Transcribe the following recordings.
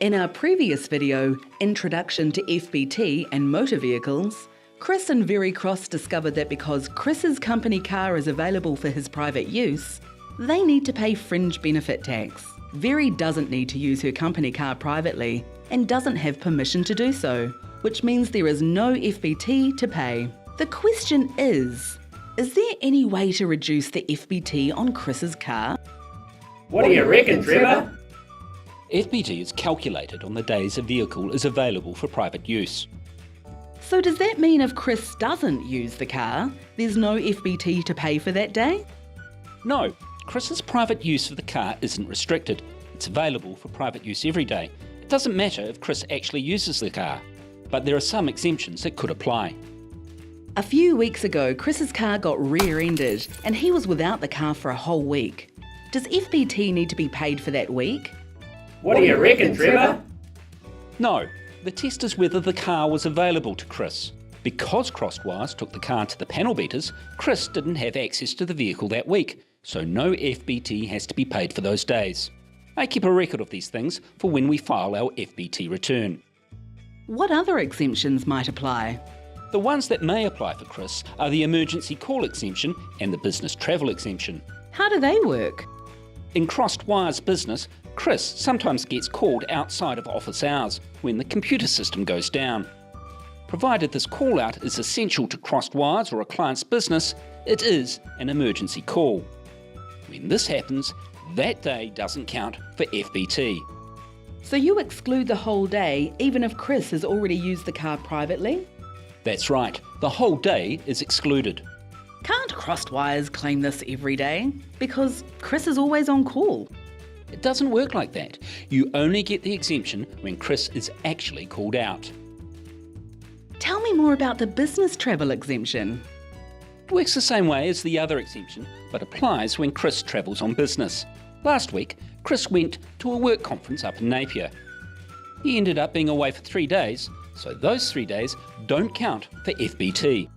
In our previous video, Introduction to FBT and Motor Vehicles, Chris and Very Cross discovered that because Chris's company car is available for his private use, they need to pay Fringe Benefit Tax. Very doesn't need to use her company car privately and doesn't have permission to do so, which means there is no FBT to pay. The question is there any way to reduce the FBT on Chris's car? What do you reckon, Trevor? FBT is calculated on the days a vehicle is available for private use. So does that mean if Chris doesn't use the car, there's no FBT to pay for that day? No, Chris's private use of the car isn't restricted. It's available for private use every day. It doesn't matter if Chris actually uses the car, but there are some exemptions that could apply. A few weeks ago, Chris's car got rear-ended and he was without the car for a whole week. Does FBT need to be paid for that week? What do you reckon, Trevor? No, the test is whether the car was available to Chris. Because Crossed Wires took the car to the panel beaters, Chris didn't have access to the vehicle that week, so no FBT has to be paid for those days. I keep a record of these things for when we file our FBT return. What other exemptions might apply? The ones that may apply for Chris are the emergency call exemption and the business travel exemption. How do they work? In Crossed Wires business, Chris sometimes gets called outside of office hours when the computer system goes down. Provided this call out is essential to Crossed Wires or a client's business, it is an emergency call. When this happens, that day doesn't count for FBT. So you exclude the whole day even if Chris has already used the car privately? That's right, the whole day is excluded. Can't Crossed Wires claim this every day? Because Chris is always on call. It doesn't work like that. You only get the exemption when Chris is actually called out. Tell me more about the business travel exemption. It works the same way as the other exemption, but applies when Chris travels on business. Last week, Chris went to a work conference up in Napier. He ended up being away for 3 days, so those 3 days don't count for FBT.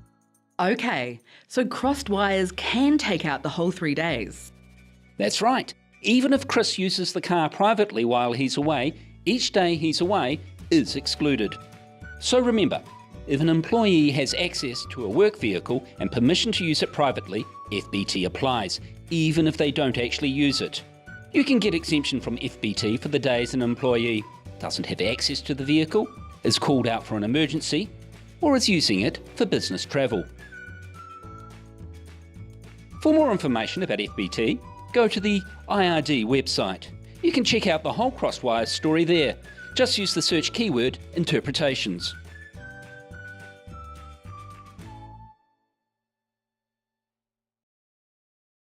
Okay, so Crossed Wires can take out the whole 3 days. That's right. Even if Chris uses the car privately while he's away, each day he's away is excluded. So remember, if an employee has access to a work vehicle and permission to use it privately, FBT applies, even if they don't actually use it. You can get exemption from FBT for the days an employee doesn't have access to the vehicle, is called out for an emergency, or is using it for business travel. For more information about FBT, go to the IRD website. You can check out the whole Crossed Wires story there. Just use the search keyword interpretations.